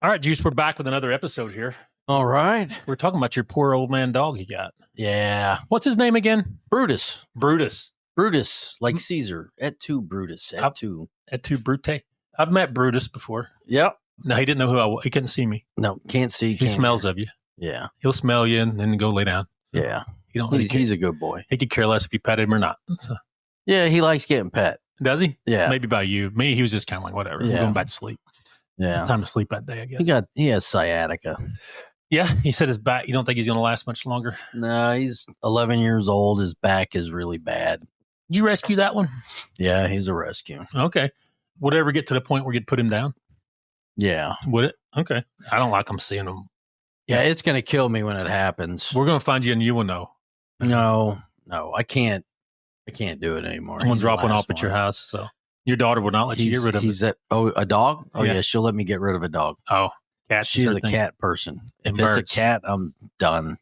All right, Juice, we're back with another episode here. All right. We're talking about your poor old man dog you got. Yeah. What's his name again? Brutus. Brutus. Brutus, like Caesar. Et tu, Brutus. Et tu. Et tu, Brute. I've met Brutus before. Yep. No, he didn't know who I was. He couldn't see me. No, can't see. He smells of you. Yeah. He'll smell you and then go lay down. So Yeah. He's a good boy. He could care less if you pet him or not. So. Yeah, he likes getting pet. Does he? Yeah. Maybe by you. Me, he was just kind of like, whatever. Yeah. I'm going back to sleep. Yeah. It's time to sleep that day, I guess. He has sciatica. Yeah. He said his back, you don't think he's going to last much longer? No, he's 11 years old. His back is really bad. Did you rescue that one? Yeah, he's a rescue. Okay. Would it ever get to the point where you'd put him down? Yeah. Would it? Okay. I don't like him seeing him. Yeah, it's going to kill me when it happens. We're going to find you and you will know. No, I can't do it anymore. I'm going to drop one off at your house. So your daughter would not let you get rid of it. A dog? Oh, Yeah. yeah, she'll let me get rid of a dog. Oh, cat. She's a cat person. If it's a cat, I'm done.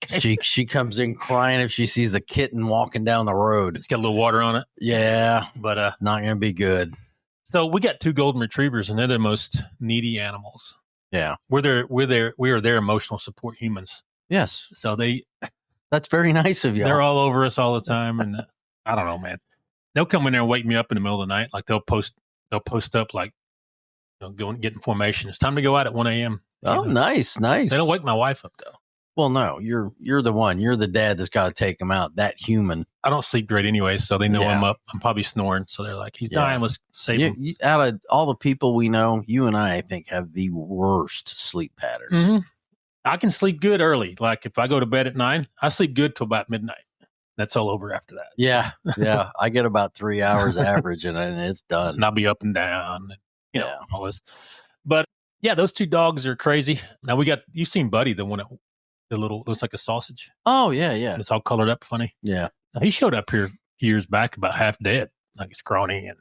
Okay. She comes in crying if she sees a kitten walking down the road. It's got a little water on it. Yeah, But not going to be good. so we got two golden retrievers, and they're the most needy animals. Yeah. We are their emotional support humans. Yes. So That's very nice of you. they're all over us all the time, and I don't know, man. They'll come in there and wake me up in the middle of the night. Like they'll post up like, go and get in formation. It's time to go out at 1 a.m. Oh, nice. They don't wake my wife up though. Well, no, you're the one. You're the dad that's got to take him out. That human. I don't sleep great anyway, so they know Yeah. I'm up. I'm probably snoring, so they're like, he's Yeah. dying. Let's save him. Out of all the people we know, you and I think, have the worst sleep patterns. Mm-hmm. I can sleep good early. Like if I go to bed at 9, I sleep good till about midnight. That's all over after that. Yeah. I get about 3 hours average, and it's done. And I'll be up and down. And, Yeah. all this. But yeah, those two dogs are crazy. Now you've seen Buddy, the one that the little looks like a sausage. Oh, yeah. And it's all colored up funny. Yeah. Now, he showed up here years back about half dead, like he's scrawny and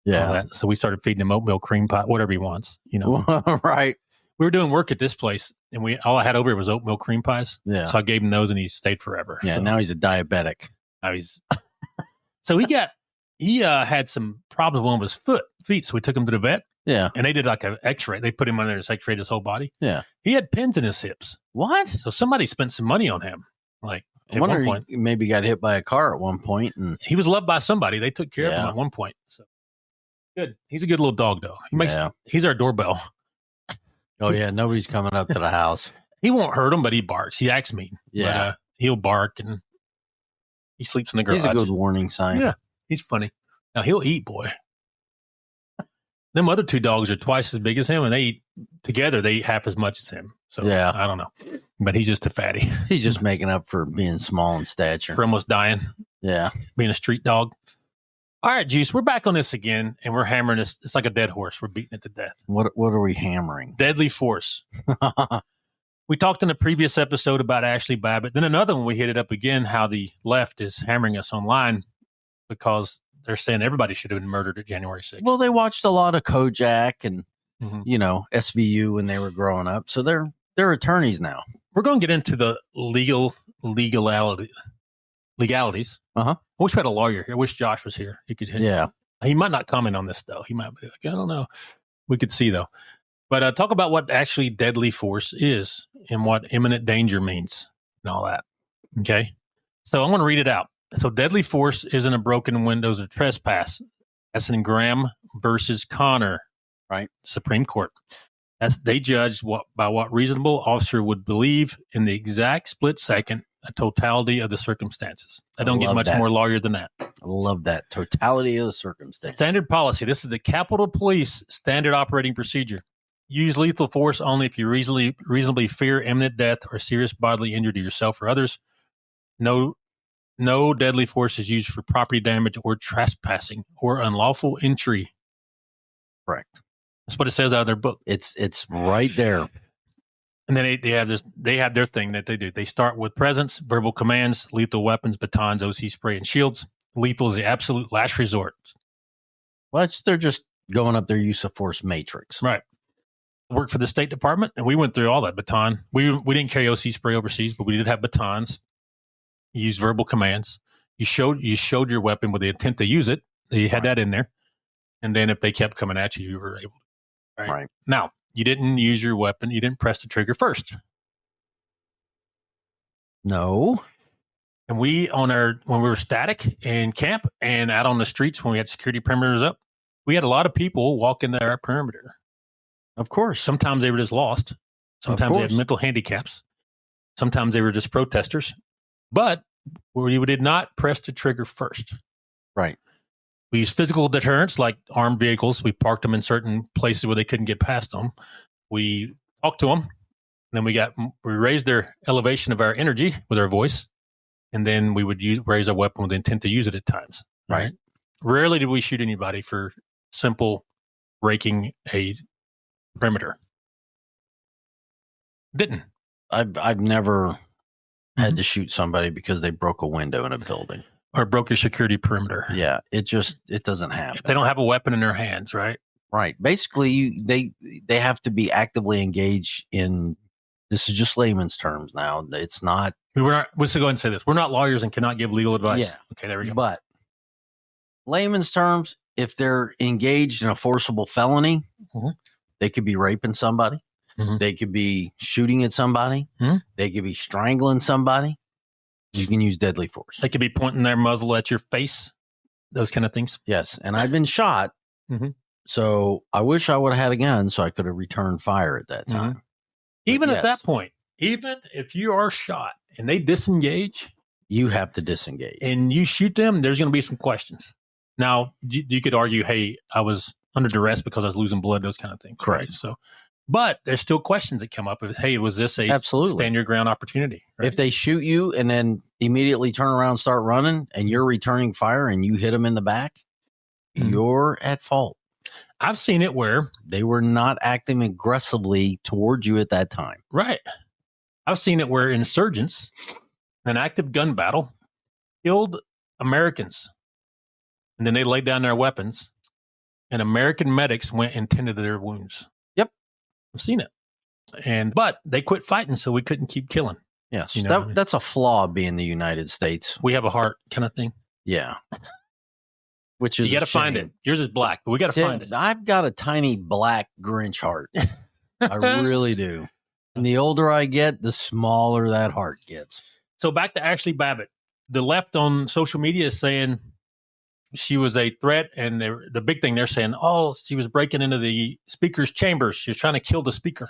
all that. So we started feeding him oatmeal cream pie, whatever he wants. Right. We were doing work at this place, and all I had over here was oatmeal cream pies. Yeah. So I gave him those, and he stayed forever. Yeah. So Now he's a diabetic. now he's so he had some problems with one of his feet. So we took him to the vet, Yeah. and they did like an X-ray. They put him under and X-rayed his whole body. Yeah. He had pins in his hips. What? So somebody spent some money on him. Like I at wonder one point, he maybe got hit by a car at one point, and he was loved by somebody. They took care of him Yeah. at one point. So good. He's a good little dog, though. He's our doorbell. oh yeah, nobody's coming up to the house. He won't hurt him, but he barks. He acts mean. Yeah. But, he'll bark and he sleeps in the garage. He's a good warning sign. Yeah, he's funny. Now he'll eat, boy. Them other two dogs are twice as big as him, and they eat together. They eat half as much as him. So Yeah. I don't know, but he's just a fatty He's just making up for being small in stature. for almost dying, Yeah. being a street dog. All right, Juice, we're back on this again, and we're hammering this. It's like a dead horse. We're beating it to death. What are we hammering? Deadly force. We talked in a previous episode about Ashley Babbitt. Then another one, we hit it up again, how the left is hammering us online because they're saying everybody should have been murdered at January 6th. Well, they watched a lot of Kojak and Mhm. SVU when they were growing up, so they're attorneys now. We're going to get into the legalities. Uh-huh. I wish we had a lawyer here. I wish Josh was here. He could hit. Yeah. He might not comment on this, though. He might be like, I don't know. We could see, though. But talk about what actually deadly force is and what imminent danger means and all that. Okay? So I'm going to read it out. So deadly force isn't a broken windows or trespass. That's in Graham versus Connor. Right. Supreme Court. They judged by what reasonable officer would believe in the exact split second, a totality of the circumstances. I don't get much more lawyer than that. I love that. Totality of the circumstance. Standard policy. This is the Capitol Police standard operating procedure. Use lethal force only if you reasonably fear imminent death or serious bodily injury to yourself or others. No deadly force is used for property damage or trespassing or unlawful entry. Correct. That's what it says out of their book. It's right there. And then they have their thing that they do. They start with presence, verbal commands, lethal weapons, batons, OC spray, and shields. Lethal is the absolute last resort. Well, they're just going up their use of force matrix. Right. I worked for the State Department, and we went through all that baton. We didn't carry OC spray overseas, but we did have batons. You used verbal commands. You showed your weapon with the intent to use it. You had that in there. And then if they kept coming at you, you were able to Right. Now, you didn't use your weapon. You didn't press the trigger first. No. And when we were static in camp and out on the streets when we had security perimeters up, we had a lot of people walk in our perimeter. Of course. Sometimes they were just lost. Sometimes they had mental handicaps. Sometimes they were just protesters. But we did not press the trigger first. Right. We used physical deterrence like armed vehicles. We parked them in certain places where they couldn't get past them. We talked to them. Then we raised their elevation of our energy with our voice. And then we would raise our weapon with the intent to use it at times. Right. Rarely did we shoot anybody for simple breaking a perimeter. Didn't. I've never had to shoot somebody because they broke a window in a building. Or broke your security perimeter. Yeah. It doesn't happen. If they don't have a weapon in their hands, right? Right. Basically, they have to be actively engaged in. This is just layman's terms now. It's not. Let's go ahead and say this. We're not lawyers and cannot give legal advice. Yeah. Okay, there we go. But layman's terms, if they're engaged in a forcible felony, they could be raping somebody. They could be shooting at somebody. They could be strangling somebody. You can use deadly force. They could be pointing their muzzle at your face. Those kind of things. Yes. And I've been shot. So I wish I would have had a gun so I could have returned fire at that time. Even at that point, even if you are shot and they disengage, you have to disengage. And you shoot them, there's going to be some questions. Now, you could argue, hey, I was under duress because I was losing blood, those kind of things. Correct. Right? So, but there's still questions that come up. Hey, was this a stand your ground opportunity? Right? If they shoot you and then immediately turn around and start running and you're returning fire and you hit them in the back, you're at fault. I've seen it where they were not acting aggressively towards you at that time. Right. I've seen it where insurgents, an active gun battle, killed Americans. And then they laid down their weapons and American medics went and tended to their wounds. Yep. I've seen it. But they quit fighting, so we couldn't keep killing. Yes. That's a flaw being the United States. We have a heart kind of thing. Yeah. Which is you got to find it. Yours is black, but we got to find it. I've got a tiny black Grinch heart. I really do. And the older I get, the smaller that heart gets. So back to Ashley Babbitt. The left on social media is saying she was a threat, and the big thing they're saying, she was breaking into the speaker's chambers. She was trying to kill the speaker.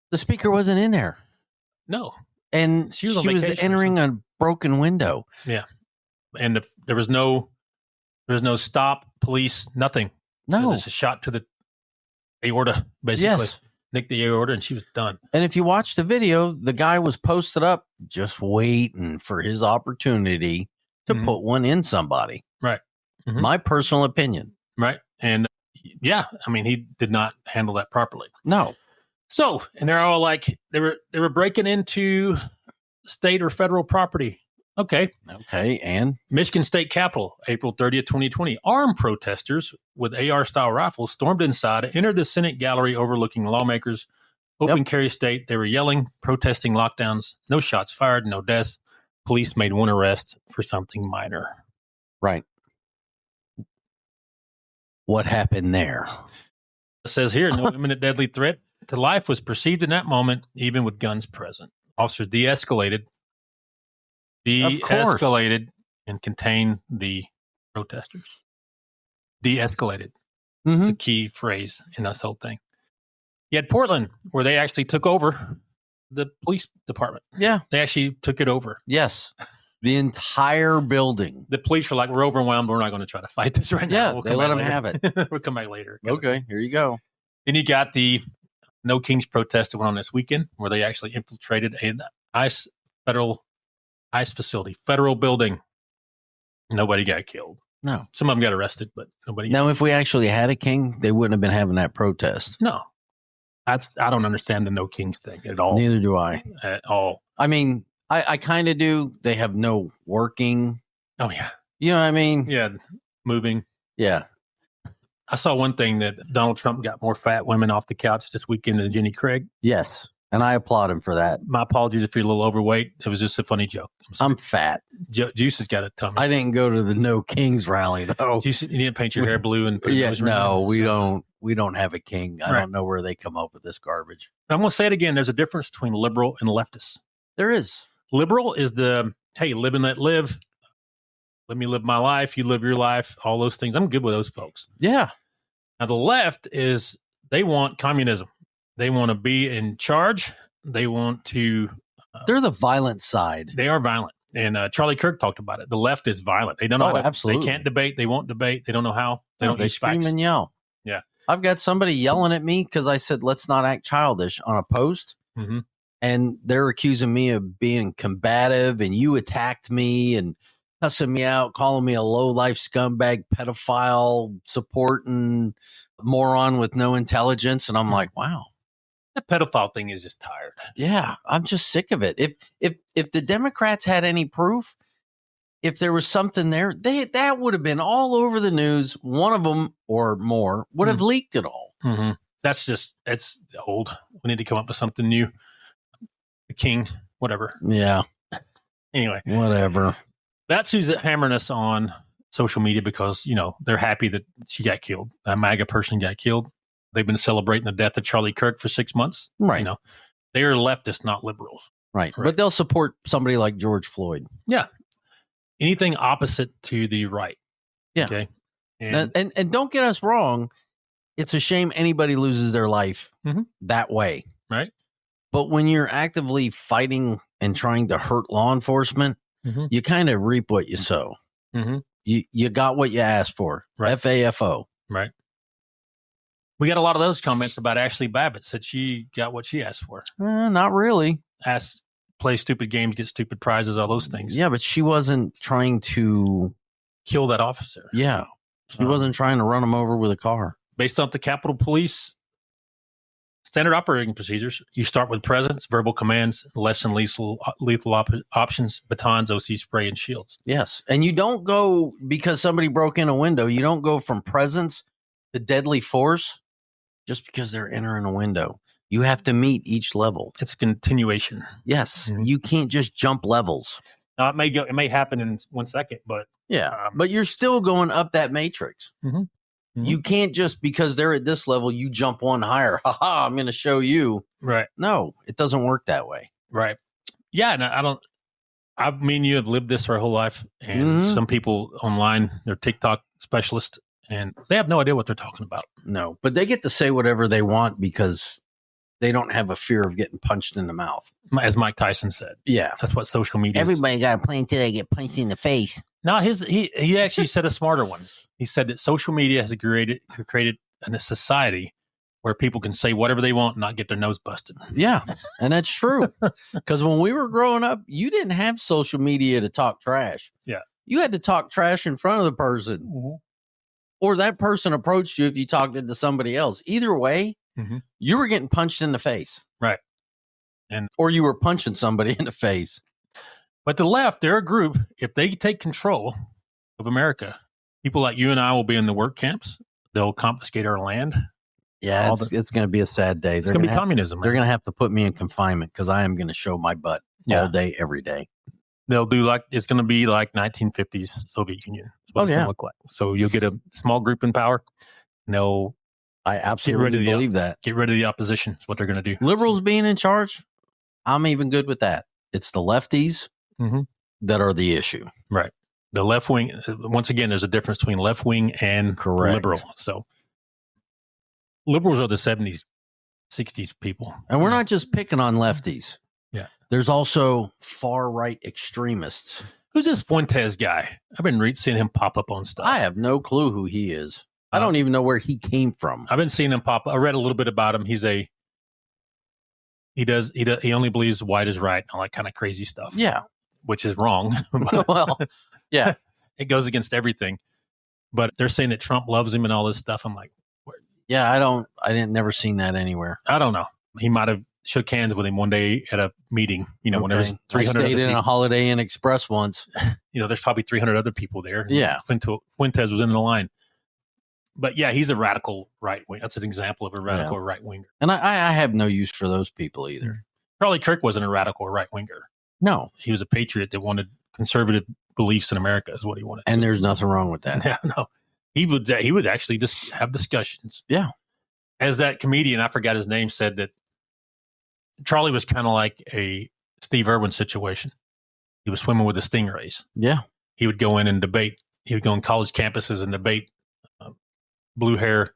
The speaker wasn't in there. No. And she was entering a broken window. Yeah. And there was no stop, police, nothing. No. It was just a shot to the aorta, basically. Yes. Nicked the aorta, and she was done. And if you watch the video, the guy was posted up just waiting for his opportunity to put one in somebody. Right. My personal opinion. Right. And yeah, I mean, he did not handle that properly. No. So, and they're all like, they were breaking into state or federal property. Okay. And Michigan State Capitol, April 30th, 2020. Armed protesters with AR-style rifles stormed inside, entered the Senate gallery overlooking lawmakers' open carry state. They were yelling, protesting lockdowns. No shots fired, no deaths. Police made one arrest for something minor. Right. What happened there? It says here, no imminent deadly threat to life was perceived in that moment, even with guns present. Officers de-escalated and contained the protesters. De-escalated. It's a key phrase in this whole thing. You had Portland, where they actually took over the police department. Yeah. They actually took it over. Yes. The entire building. The police were like, we're overwhelmed. We're not going to try to fight this right now. Yeah, they let them have it. We'll come back later. Okay, here you go. Then you got the No Kings protest that went on this weekend, where they actually infiltrated an federal ICE facility, federal building. Nobody got killed. No. Some of them got arrested, but nobody. Now, if we actually had a king, they wouldn't have been having that protest. No. I don't understand the No Kings thing at all. Neither do I. At all. I mean, I kind of do. They have no working. Oh, yeah. You know what I mean? Yeah. Moving. Yeah. I saw one thing that Donald Trump got more fat women off the couch this weekend than Jenny Craig. Yes. And I applaud him for that. My apologies if you're a little overweight. It was just a funny joke. I'm fat. Juice has got a tummy. I didn't go to the No Kings rally, though. Juice, you didn't paint your hair blue and put no, we don't. we don't have a king. I don't know where they come up with this garbage. I'm going to say it again. There's a difference between liberal and leftist. There is. Liberal is hey, live and let live. Let me live my life. You live your life. All those things. I'm good with those folks. Yeah. Now, the left is, they want communism. They want to be in charge. They want to. They're the violent side. They are violent. And Charlie Kirk talked about it. The left is violent. They don't know how to, absolutely. They can't debate. They won't debate. They don't know how. They scream and yell. Yeah. I've got somebody yelling at me because I said, let's not act childish on a post. Mm-hmm. And they're accusing me of being combative, and you attacked me and cussing me out, calling me a low-life scumbag, pedophile, supporting moron with no intelligence. And I'm like, wow. The pedophile thing is just tired. Yeah, I'm just sick of it. If the Democrats had any proof, if there was something there, that would have been all over the news. One of them or more would have leaked it all. Mm-hmm. It's old. We need to come up with something new. The king, whatever. Yeah. Anyway, whatever. That's who's hammering us on social media because, they're happy that she got killed. A MAGA person got killed. They've been celebrating the death of Charlie Kirk for 6 months. Right. They are leftists, not liberals. Right. But they'll support somebody like George Floyd. Yeah. Anything opposite to the right. Yeah. Okay. And don't get us wrong. It's a shame anybody loses their life that way. Right. But when you're actively fighting and trying to hurt law enforcement, you kind of reap what you sow. Mm-hmm. You got what you asked for. Right. FAFO. Right. We got a lot of those comments about Ashley Babbitt. Said she got what she asked for. Not really. Play stupid games, get stupid prizes, all those things. Yeah, but she wasn't trying to kill that officer. Yeah. She wasn't trying to run him over with a car. Based on the Capitol Police standard operating procedures, you start with presence, verbal commands, less than lethal options, batons, OC spray, and shields. Yes. And you don't go, because somebody broke in a window, you don't go from presence to deadly force just because they're entering a window. You have to meet each level. It's a continuation. Yes. You can't just jump levels. Now, it may happen in 1 second, but... Yeah, but you're still going up that matrix. You can't just, because they're at this level, you jump one higher. Ha-ha, I'm going to show you. Right. No, it doesn't work that way. Right. Yeah, and I mean, you have lived this our whole life, and some people online, they're TikTok specialists, and they have no idea what they're talking about. No, but they get to say whatever they want because they don't have a fear of getting punched in the mouth. As Mike Tyson said. Yeah. That's what social media Everybody got to play until they get punched in the face. No, he actually said a smarter one. He said that social media has created a society where people can say whatever they want and not get their nose busted. Yeah, and that's true. Because when we were growing up, you didn't have social media to talk trash. Yeah. You had to talk trash in front of the person. Or that person approached you if you talked to somebody else. Either way, you were getting punched in the face. Right. Or you were punching somebody in the face. But the left, they're a group. If they take control of America, people like you and I will be in the work camps. They'll confiscate our land. Yeah, it's going to be a sad day. It's going to be communism. They're going to have to put me in confinement because I am going to show my butt all day, every day. They'll do it's going to be like 1950s Soviet Union. That's what it's going to look like. So you'll get a small group in power. And I absolutely believe that. Get rid of the opposition. That's what they're going to do. Liberals being in charge, I'm even good with that. It's the lefties that are the issue. Right. The left wing, once again, there's a difference between left wing and liberal. So liberals are the 70s, 60s people. And we're not just picking on lefties. Yeah. There's also far right extremists. Who's this Fuentes guy? I've been seeing him pop up on stuff. I have no clue who he is. I don't even know where he came from. I've been seeing him pop up. I read a little bit about him. He only believes white is right and all that kind of crazy stuff. Yeah. Which is wrong. Well, yeah. It goes against everything. But they're saying that Trump loves him and all this stuff. I'm like, yeah, I didn't never seen that anywhere. I don't know. He might have shook hands with him one day at a meeting, when there's 300 I stayed in a Holiday Inn Express once. There's probably 300 other people there. Yeah. Fuentes was in the line. But yeah, he's a radical right wing. That's an example of a radical right winger. And I have no use for those people either. Charlie Kirk wasn't a radical right winger. No. He was a patriot that wanted conservative beliefs in America is what he wanted. And there's nothing wrong with that. Yeah, no. He would actually just have discussions. Yeah. as that comedian, I forgot his name, said that Charlie was kind of like a Steve Irwin situation. He was swimming with the stingrays. Yeah. He would go in and debate. He would go on college campuses and debate blue hair,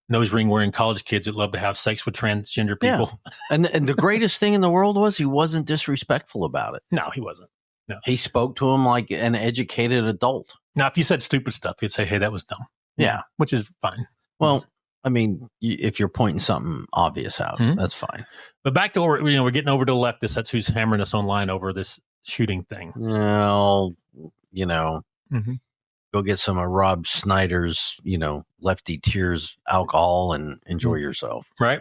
nose ring wearing college kids that love to have sex with transgender people. Yeah. And the greatest thing in the world was he wasn't disrespectful about it. No, he wasn't. No. He spoke to him like an educated adult. Now, if you said stupid stuff, he'd say, hey, that was dumb. Yeah. Which is fine. Well, I mean, if you're pointing something obvious out, that's fine. But back to, we're getting over to the leftists. That's who's hammering us online over this shooting thing. Well, go get some of Rob Schneider's, Lefty Tears alcohol and enjoy yourself. Right.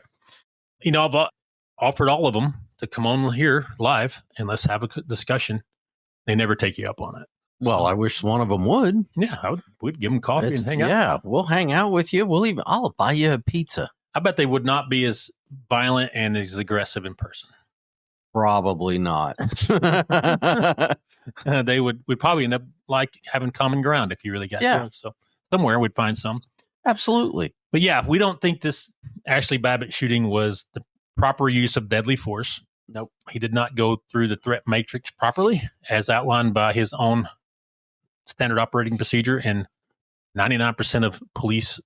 I've offered all of them to come on here live and let's have a discussion. They never take you up on it. Well, I wish one of them would. Yeah, we'd give them coffee and hang out. Yeah, we'll hang out with you. I'll buy you a pizza. I bet they would not be as violent and as aggressive in person. Probably not. They would probably end up like having common ground if you really got to. So somewhere we'd find some. Absolutely. But yeah, we don't think this Ashley Babbitt shooting was the proper use of deadly force. Nope. He did not go through the threat matrix properly as outlined by his own standard operating procedure and 99% of police,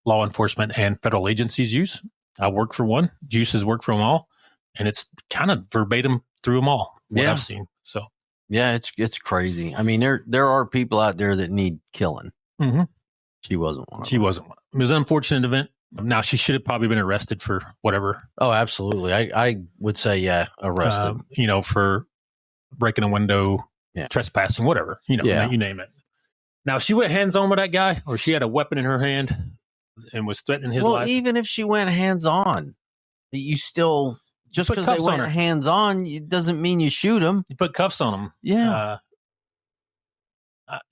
law enforcement, and federal agencies use. I work for one. Jus has worked for them all. And it's kind of verbatim through them all, what I've seen. So yeah, it's crazy. I mean, there are people out there that need killing. Mm-hmm. She wasn't one of them. She wasn't one. It was an unfortunate event. Now, she should have probably been arrested for whatever. Oh, absolutely. I would say, arrested. For breaking a window, trespassing, whatever. You name it. Now, if she went hands-on with that guy, or she had a weapon in her hand and was threatening his life. Well, even if she went hands-on, you still... Just because they went hands-on, it doesn't mean you shoot them. You put cuffs on them. Yeah.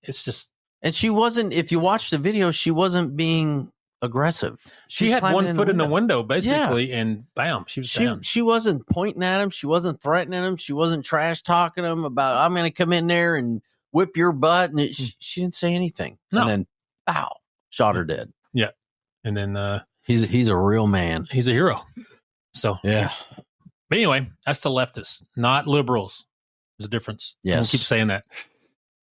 It's just... And she wasn't, if you watch the video, she wasn't being aggressive. She had one foot in the window, basically, and bam, she was down. She wasn't pointing at him. She wasn't threatening him. She wasn't trash-talking him about, I'm going to come in there and whip your butt. And she didn't say anything. No. And then, pow, shot her dead. Yeah. And then... He's a real man. He's a hero. So... Yeah. But anyway, that's the leftists, not liberals. There's a difference. Yes. We'll keep saying that.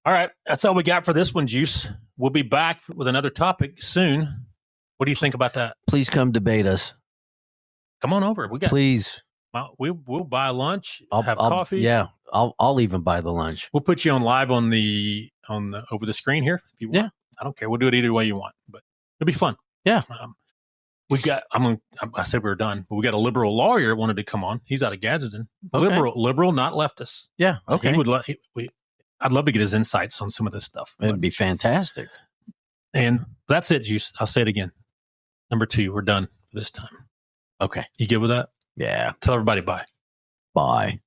All right. That's all we got for this one, Jus. We'll be back with another topic soon. What do you think about that? Please come debate us. Come on over. Please. Well, we'll buy lunch, have coffee. Yeah. I'll even buy the lunch. We'll put you on live on the over the screen here if you want. Yeah. I don't care. We'll do it either way you want, but it'll be fun. Yeah. We've got. I said we were done, but we got a liberal lawyer that wanted to come on. He's out of Gadsden. Okay. Liberal, not leftist. Yeah. Okay. He would. I'd love to get his insights on some of this stuff. It'd be fantastic. And that's it, Jus. I'll say it again. Number 2, we're done for this time. Okay. You good with that? Yeah. Tell everybody bye. Bye.